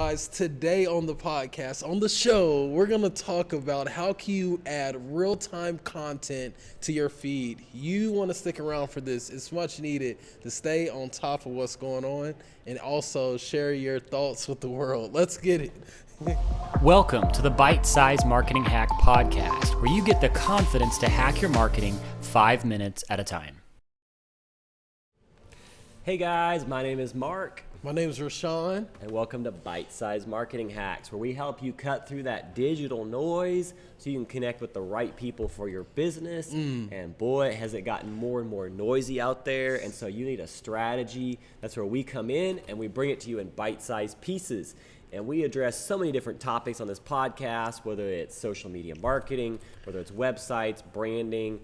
guys, today on the podcast, on the show, we're going to talk about how can you add real-time content to your feed. You want to stick around for this. It's much needed to stay on top of what's going on and also share your thoughts with the world. Let's get it. Welcome to the Bite Size Marketing Hack Podcast, where you get the confidence to hack your marketing 5 minutes at a time. Hey guys, my name is Mark. My name is Rashawn. And welcome to Bite Size Marketing Hacks, where we help you cut through that digital noise so you can connect with the right people for your business. And boy, has it gotten more and more noisy out there. And so you need a strategy. That's where we come in and we bring it to you in bite-sized pieces. And we address so many different topics on this podcast, whether it's social media marketing, whether it's websites, branding,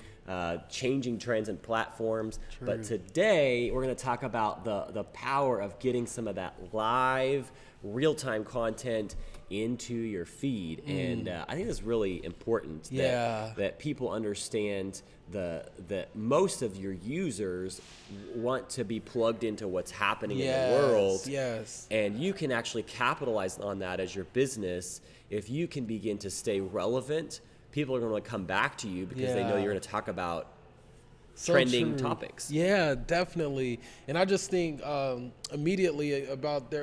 changing trends and platforms. True. But today we're going to talk about the power of getting some of that live, real-time content into your feed. And I think it's really important that people understand that most of your users want to be plugged into what's happening in the world. Yes. And you can actually capitalize on that as your business. If you can begin to stay relevant, people are going to come back to you because they know you're going to talk about trending topics. Yeah, definitely. And I just think immediately about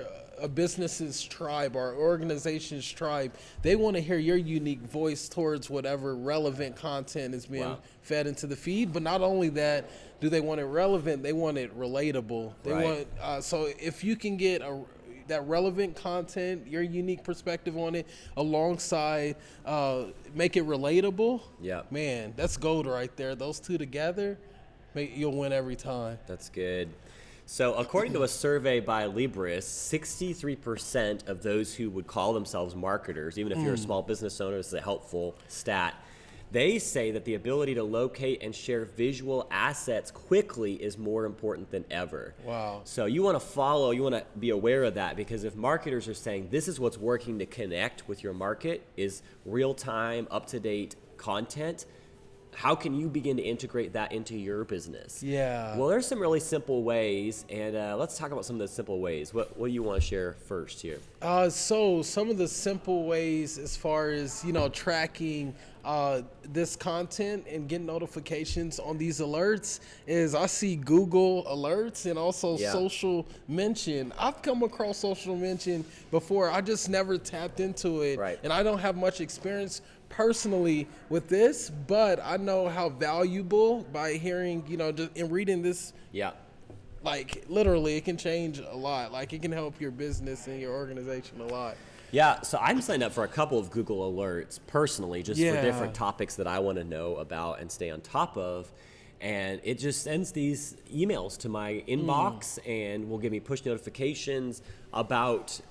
a business's tribe or organization's tribe. They want to hear your unique voice towards whatever relevant content is being fed into the feed. But not only that, do they want it relevant? They want it relatable. They want so if you can get that relevant content, your unique perspective on it, alongside make it relatable. Yeah, man, that's gold right there. Those two together, you'll win every time. That's good. So according to a survey by Libris, 63% of those who would call themselves marketers, even if you're a small business owner, this is a helpful stat, they say that the ability to locate and share visual assets quickly is more important than ever. Wow. So you want to be aware of that, because if marketers are saying this is what's working to connect with your market is real-time, up-to-date content, how can you begin to integrate that into your business? Yeah. Well, there's some really simple ways, and let's talk about some of those simple ways. What do you want to share first here? So some of the simple ways as far as, tracking this content and getting notifications on these alerts is I see Google alerts and also social mention. I've come across social mention before. I just never tapped into it. Right. And I don't have much experience personally with this, but I know how valuable by hearing, just in reading this. Yeah. Like literally it can change a lot. Like it can help your business and your organization a lot. Yeah, so I'm signed up for a couple of Google alerts personally, just for different topics that I want to know about and stay on top of. And it just sends these emails to my inbox and will give me push notifications about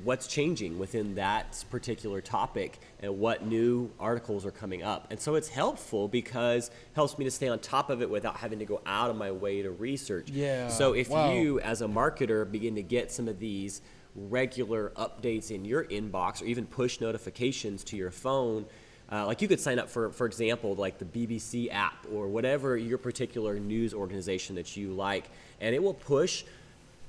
what's changing within that particular topic and what new articles are coming up. And so it's helpful because it helps me to stay on top of it without having to go out of my way to research. Yeah. So if you as a marketer begin to get some of these regular updates in your inbox or even push notifications to your phone, like you could sign up for example, like the BBC app or whatever your particular news organization that you like, and it will push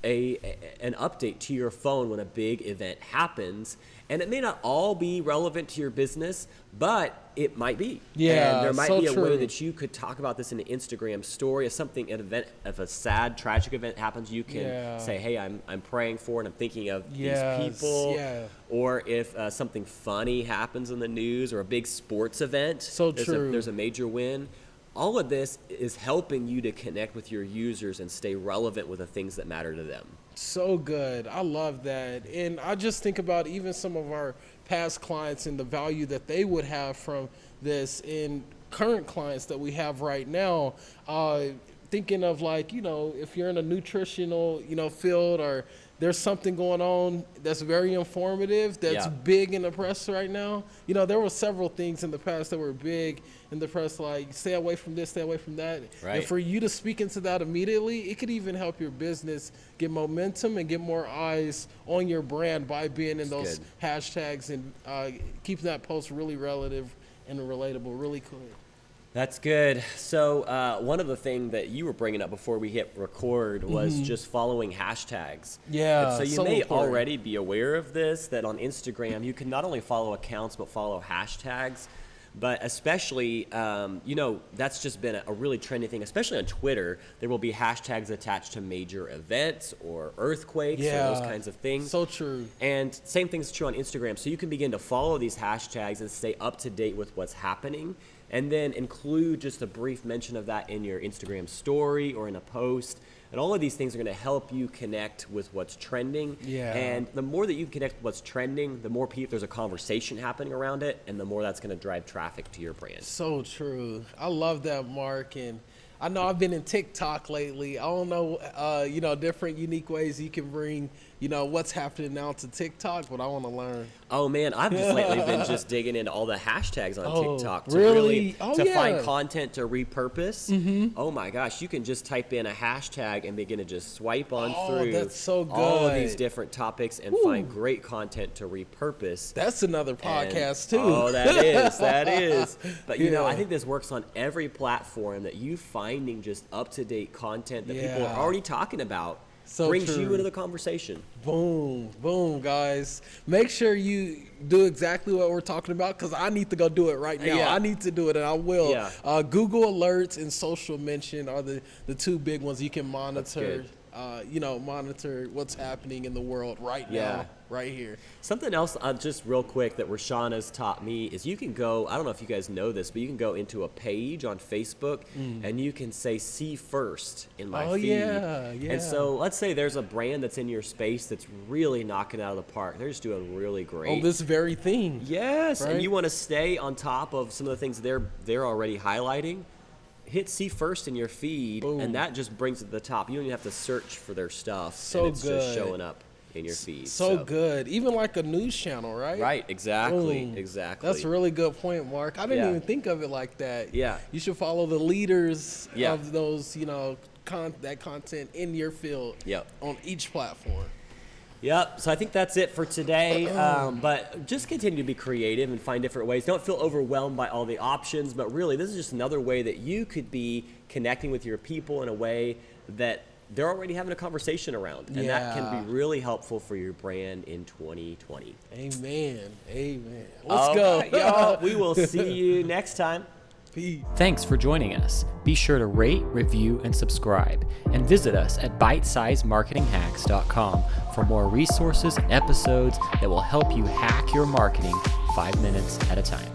an update to your phone when a big event happens. And it may not all be relevant to your business, but it might be. Yeah, and there might so be a true. way that you could talk about this in an Instagram story. If a sad, tragic event happens, you can say, hey, I'm praying for and I'm thinking of these people. Yeah. Or if something funny happens in the news or a big sports event, there's a major win. All of this is helping you to connect with your users and stay relevant with the things that matter to them. So good. I love that. And I just think about even some of our past clients and the value that they would have from this, and current clients that we have right now. Thinking of if you're in a nutritional, field, or there's something going on that's very informative, that's big in the press right now. There were several things in the past that were big in the press, like stay away from this, stay away from that. Right. And for you to speak into that immediately, it could even help your business get momentum and get more eyes on your brand by being in those hashtags and keeping that post really relative and relatable, really cool. That's good. So one of the things that you were bringing up before we hit record was just following hashtags. Yeah, And so you so may important. already be aware of this, that on Instagram you can not only follow accounts but follow hashtags. But especially, that's just been a really trendy thing, especially on Twitter. There will be hashtags attached to major events or earthquakes or those kinds of things. So true. And same thing's true on Instagram. So you can begin to follow these hashtags and stay up to date with what's happening, and then include just a brief mention of that in your Instagram story or in a post. And all of these things are going to help you connect with what's trending. Yeah. And the more that you connect with what's trending, the more there's a conversation happening around it, and the more that's going to drive traffic to your brand. So true. I love that, Mark. And I know I've been in TikTok lately. I don't know, different unique ways you can bring, what's happening now to TikTok, but I want to learn. Oh man, I've just lately been just digging into all the hashtags on TikTok to really? Oh, to yeah. find content to repurpose. Oh my gosh, you can just type in a hashtag and begin to just swipe on through that's so all of good. these different topics and find great content to repurpose. That's another podcast, too. Oh, that is. But Yeah. I think this works on every platform, that you finding just up-to-date content that people Yeah. are already talking about So brings true. you into the conversation. Boom, boom, guys. Make sure you do exactly what we're talking about, because I need to go do it right now. Yeah. I need to do it, and I will. Yeah. Google Alerts and social mention are the two big ones you can monitor. Monitor what's happening in the world right Yeah. now, right here. Something else, just real quick, that Rashawn has taught me is you can go, I don't know if you guys know this, but you can go into a page on Facebook and you can say, see first in my feed. Yeah. And so let's say there's a brand that's in your space that's really knocking it out of the park. They're just doing really great. On this very thing. Yes, Right? and you want to stay on top of some of the things they're already highlighting. Hit see first in your feed, Boom. and that just brings it to the top. You don't even have to search for their stuff. So and it's just good. showing up in your feed. So good. Even like a news channel, right? Right, exactly, Boom. exactly. That's a really good point, Mark. I didn't Yeah. even think of it like that. Yeah. You should follow the leaders Yeah. of those, that content in your field. Yep. On each platform. Yep. So I think that's it for today. But just continue to be creative and find different ways. Don't feel overwhelmed by all the options, but really this is just another way that you could be connecting with your people in a way that they're already having a conversation around. And that Yeah. can be really helpful for your brand in 2020. Amen. Amen. Let's All go. right, y'all. We will see you next time. Peace. Thanks for joining us. Be sure to rate, review, and subscribe. And visit us at bitesizemarketinghacks.com for more resources and episodes that will help you hack your marketing 5 minutes at a time.